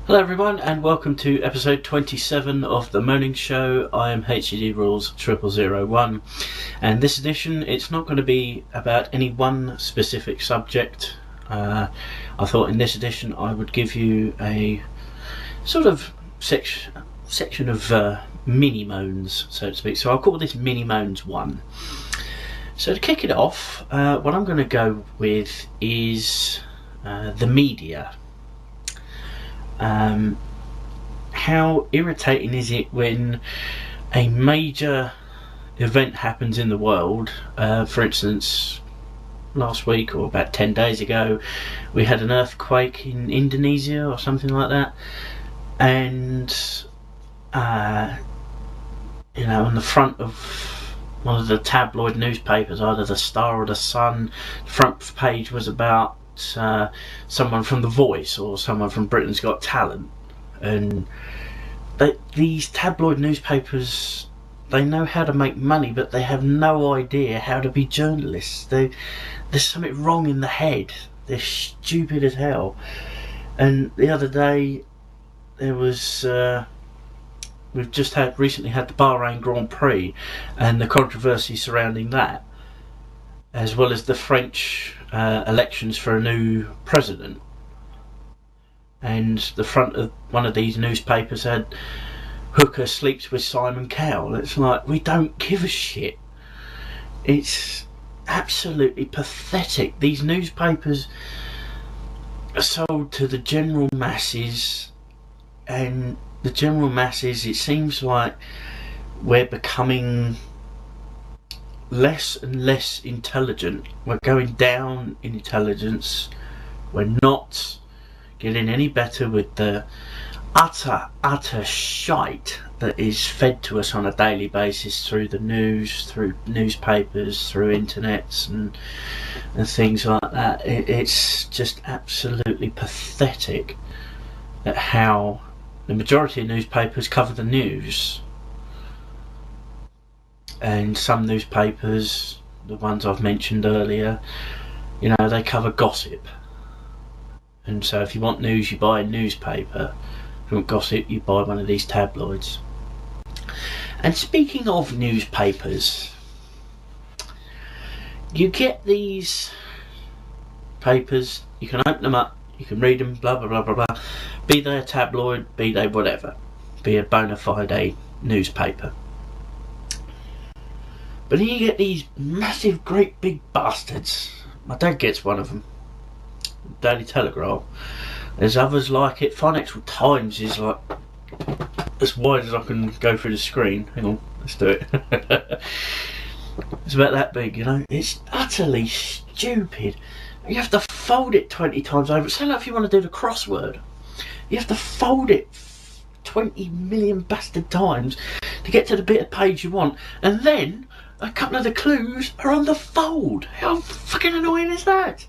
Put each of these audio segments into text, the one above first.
Hello everyone and welcome to episode 27 of The Moaning Show. I am HCD Rules 0001 and this edition it's not going to be about any one specific subject. I thought in this edition I would give you a sort of section of mini moans, so to speak. So I'll call this Mini Moans 1. So to kick it off, what I'm going to go with is the media. How irritating is it when a major event happens in the world? For instance, last week or about 10 days ago we had an earthquake in Indonesia or something like that, and on the front of one of the tabloid newspapers, either the Star or the Sun, the front page was about someone from The Voice or someone from Britain's Got Talent. And these tabloid newspapers, they know how to make money, but they have no idea how to be journalists. There's something wrong in the head. They're stupid as hell. And the other day there was we've just recently had the Bahrain Grand Prix and the controversy surrounding that, as well as the French elections for a new president. And the front of one of these newspapers had "Hooker sleeps with Simon Cowell." It's like, we don't give a shit. It's absolutely pathetic. These newspapers are sold to the general masses, and the general masses, it seems like we're becoming less and less intelligent. We're going down in intelligence. We're not getting any better with the utter shite that is fed to us on a daily basis through the news, through newspapers, through internets and things like that. It's just absolutely pathetic at how the majority of newspapers cover the news. And some newspapers, the ones I've mentioned earlier, they cover gossip. And so if you want news, you buy a newspaper. If you want gossip, you buy one of these tabloids. And speaking of newspapers, you get these papers, you can open them up, you can read them, blah blah blah blah blah. Be they a tabloid, be they whatever, be a bona fide newspaper. But then you get these massive, great big bastards. My dad gets one of them, Daily Telegraph. There's others like it. Financial Times is like as wide as I can go through the screen. Hang on, let's do it. It's about that big, It's utterly stupid. You have to fold it 20 times over. Say like if you want to do the crossword, you have to fold it 20 million bastard times to get to the bit of page you want, and then a couple of the clues are on the fold. How fucking annoying is that?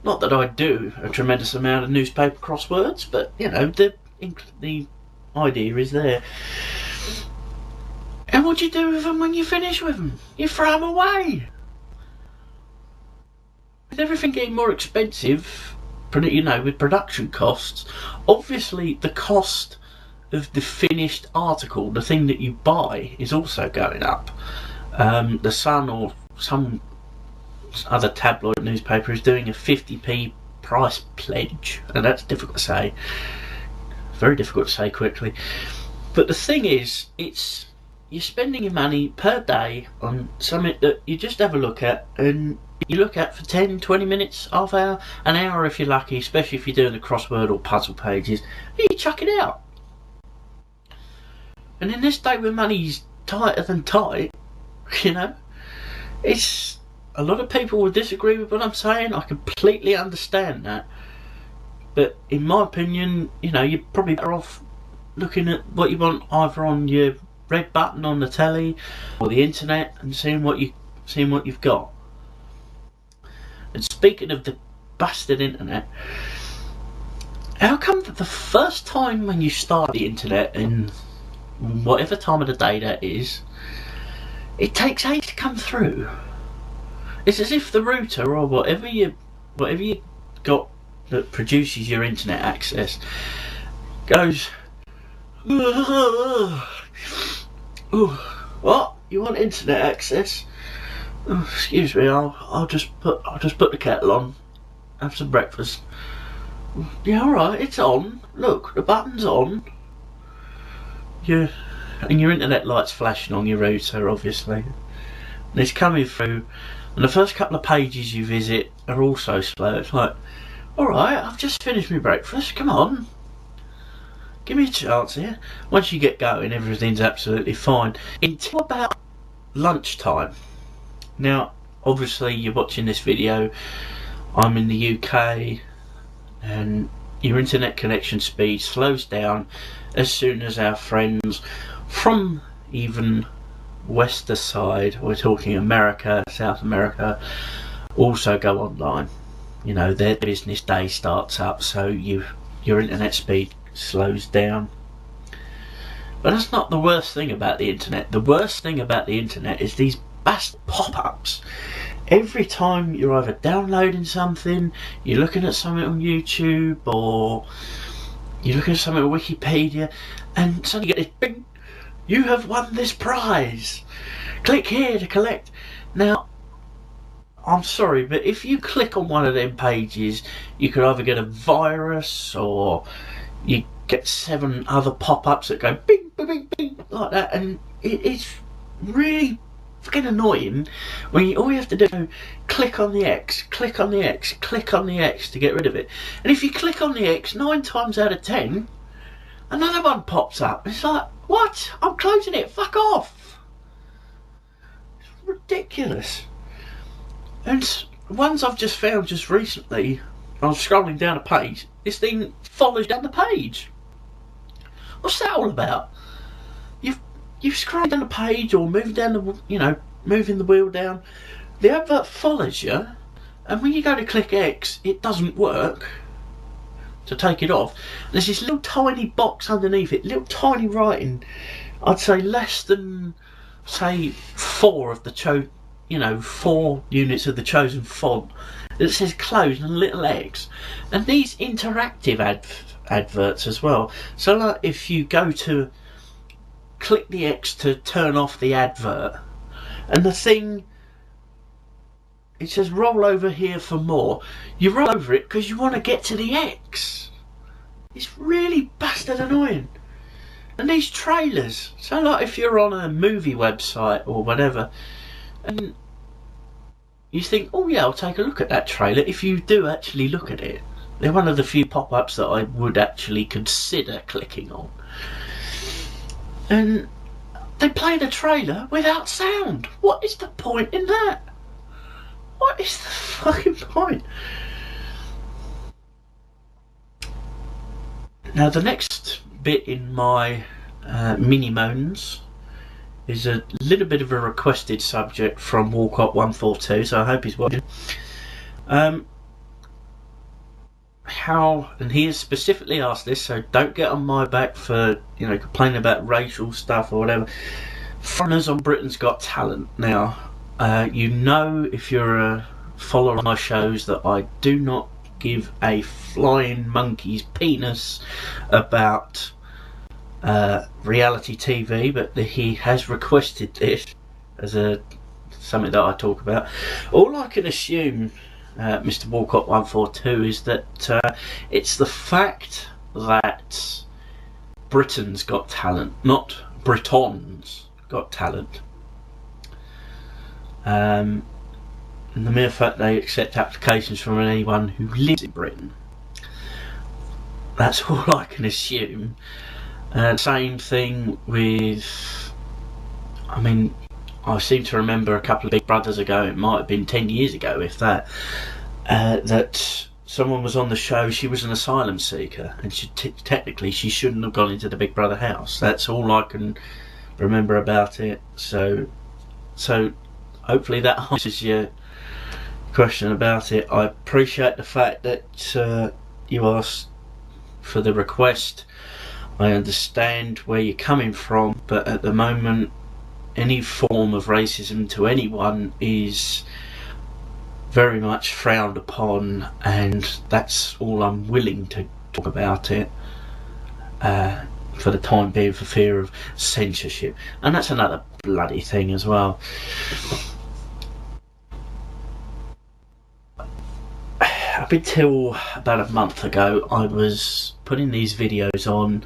Not that I do a tremendous amount of newspaper crosswords, but the idea is there. And what do you do with them when you finish with them? You throw them away. With everything getting more expensive, with production costs, obviously the cost of the finished article, the thing that you buy, is also going up. The Sun or some other tabloid newspaper is doing a 50p price pledge, and that's difficult to say. Very difficult to say quickly. But the thing is, you're spending your money per day on something that you just have a look at, and you look at for 10, 20 minutes, half hour, an hour if you're lucky, especially if you're doing the crossword or puzzle pages, and you chuck it out. And in this day where money's tighter than tight, it's, a lot of people will disagree with what I'm saying. I completely understand that. But in my opinion, you're probably better off looking at what you want either on your red button on the telly or the internet and seeing what you've got. And speaking of the bastard internet, how come that the first time when you start the internet, in whatever time of the day that is, it takes ages to come through? It's as if the router or whatever you got that produces your internet access goes, "Ooh, what? You want internet access? Oh, excuse me, I'll just put the kettle on, have some breakfast." "Yeah, alright, it's on. Look, the button's on." Yeah, and your internet light's flashing on your router, obviously. And it's coming through, and the first couple of pages you visit are also slow. It's like, alright, I've just finished my breakfast, come on. Give me a chance here. Once you get going, everything's absolutely fine. Until about lunchtime. Now, obviously, you're watching this video. I'm in the UK, and your internet connection speed slows down as soon as our friends from even western side, we're talking America, South America, also go online. You know, their business day starts up, so your internet speed slows down. But that's not the worst thing about the internet. The worst thing about the internet is these bastard pop-ups. Every time you're either downloading something, you're looking at something on YouTube, or you're looking at something on Wikipedia, and suddenly you get this bing, "You have won this prize. Click here to collect." Now, I'm sorry, but if you click on one of them pages, you could either get a virus, or you get 7 other pop-ups that go bing, bing, bing, bing, like that, and it's really fucking annoying when all you have to do is click on the X, click on the X, click on the X to get rid of it. And if you click on the X 9 times out of 10, another one pops up. It's like, what? I'm closing it, fuck off. It's ridiculous. And ones I've just found just recently, I was scrolling down a page, this thing follows down the page. What's that all about? You've scrolled down the page, or moving down the, moving the wheel down, the advert follows you, and when you go to click X, it doesn't work to take it off. There's this little tiny box underneath it, little tiny writing, I'd say less than, say, 4 of the 4 units of the chosen font, that says close and a little X. And these interactive adverts as well. So like if you go to click the X to turn off the advert, and the thing, it says roll over here for more. You roll over it because you want to get to the X. It's really bastard annoying. And these trailers, so like if you're on a movie website or whatever, and you think, oh yeah, I'll take a look at that trailer. If you do actually look at it, they're one of the few pop-ups that I would actually consider clicking on. And they play the trailer without sound. What is the point in that? What is the fucking point? Now the next bit in my mini moans is a little bit of a requested subject from Walcott142, so I hope he's watching. And he has specifically asked this, so don't get on my back for complaining about racial stuff or whatever. Foreigners on Britain's Got Talent. Now, if you're a follower of my shows, that I do not give a flying monkey's penis about reality TV, but he has requested this as something that I talk about. All I can assume, Mr. Walcott142, is that it's the fact that Britain's Got Talent, not Britons Got Talent. And the mere fact they accept applications from anyone who lives in Britain. That's all I can assume. Same thing with, I seem to remember a couple of Big Brothers ago, it might have been 10 years ago if that, that someone was on the show, she was an asylum seeker, and technically she shouldn't have gone into the Big Brother house. That's all I can remember about it. So hopefully that answers your question about it. I appreciate the fact that you asked for the request. I understand where you're coming from, but at the moment any form of racism to anyone is very much frowned upon, and that's all I'm willing to talk about it. for the time being, for fear of censorship, and that's another bloody thing as well. Up until about a month ago, I was putting these videos on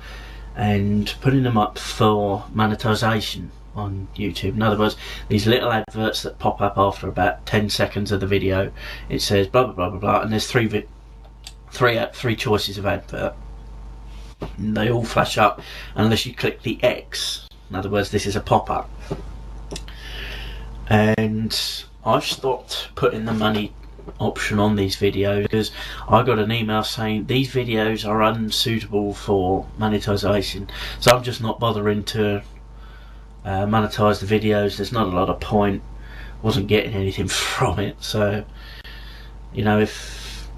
and putting them up for monetization on YouTube. In other words, these little adverts that pop up after about 10 seconds of the video. It says blah blah blah blah blah, and there's three choices of advert. And they all flash up unless you click the X. In other words, this is a pop-up. And I've stopped putting the money option on these videos because I got an email saying these videos are unsuitable for monetization, so I'm just not bothering to monetize the videos. There's not a lot of point. Wasn't getting anything from it, so you know, if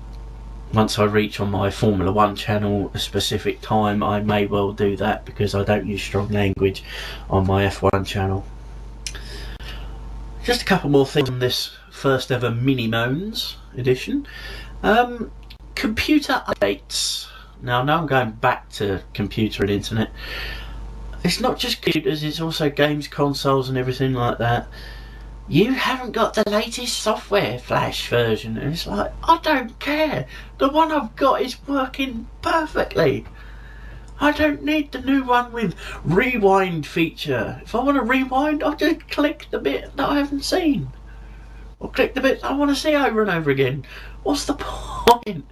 once I reach on my Formula 1 channel a specific time, I may well do that, because I don't use strong language on my F1 channel. Just a couple more things on this first ever Mini Moans edition. Computer updates. Now I'm going back to computer and internet. It's not just computers, it's also games, consoles and everything like that. You haven't got the latest software Flash version, and it's like, I don't care, the one I've got is working perfectly. I don't need the new one with rewind feature. If I want to rewind, I'll just click the bit that I haven't seen, or click the bit I want to see over and over again. What's the point?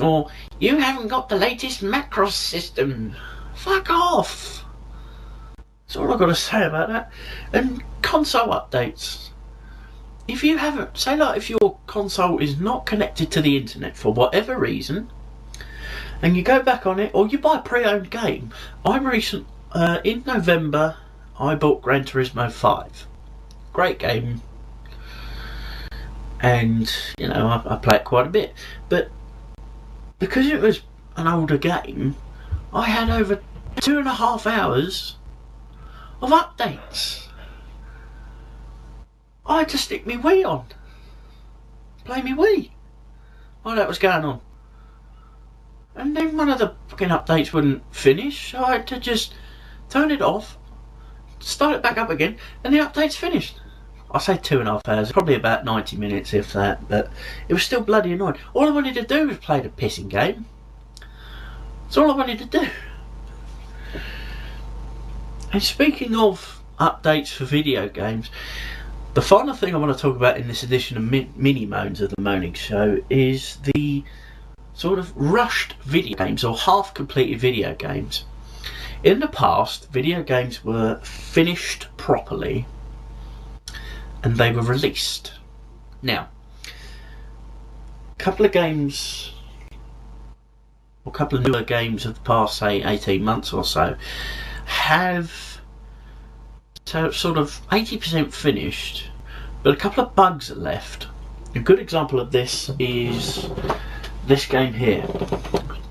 Or, you haven't got the latest macros system. Fuck off. That's all I've got to say about that. And console updates. If you haven't, say like if your console is not connected to the internet for whatever reason, and you go back on it, or you buy a pre-owned game. In November, I bought Gran Turismo 5. Great game. And, you know, I play it quite a bit. But because it was an older game, I had over 2.5 hours of updates. I had to stick my Wii on, play my Wii while that was going on, and then one of the fucking updates wouldn't finish, so I had to just turn it off, start it back up again, and the update's finished. I say 2.5 hours, probably about 90 minutes if that, but it was still bloody annoying. All I wanted to do was play the pissing game. That's all I wanted to do. And speaking of updates for video games, the final thing I want to talk about in this edition of Mini Moans of the Moaning Show is the sort of rushed video games, or half-completed video games. In the past, video games were finished properly and they were released. Now, a couple of games, or a couple of newer games of the past, say 18 months or so, have sort of 80% finished, but a couple of bugs are left. A good example of this is this game here,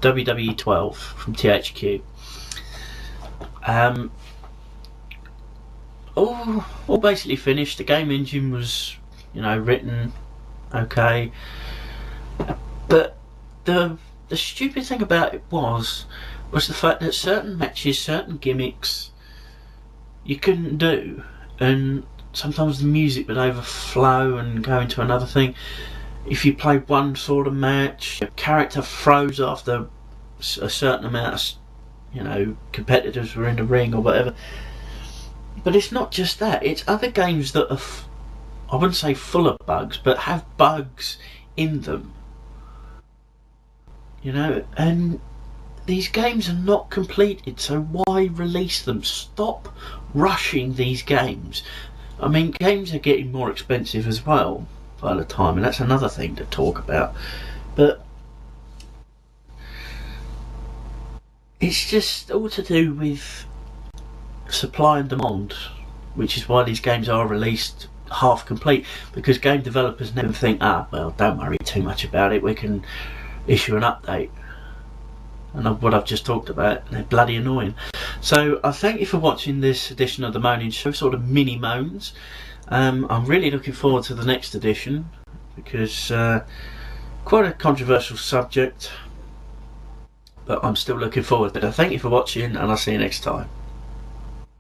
WWE 12 from THQ. All basically finished. The game engine was, you know, written okay, but the stupid thing about it was the fact that certain matches, certain gimmicks you couldn't do, and sometimes the music would overflow and go into another thing. If you played one sort of match, your character froze after a certain amount of, you know, competitors were in the ring or whatever. But it's not just that, it's other games that are, I wouldn't say full of bugs, but have bugs in them. You know, and these games are not completed, so why release them? Stop rushing these games. I mean, games are getting more expensive as well by the time, and that's another thing to talk about. But it's just all to do with supply and demand, which is why these games are released half complete, because game developers never think, well, don't worry too much about it, we can issue an update. And what I've just talked about, they're bloody annoying. So I thank you for watching this edition of the Moaning Show, sort of mini moans. I'm really looking forward to the next edition, because quite a controversial subject, but I'm still looking forward to it. Thank you for watching, and I'll see you next time.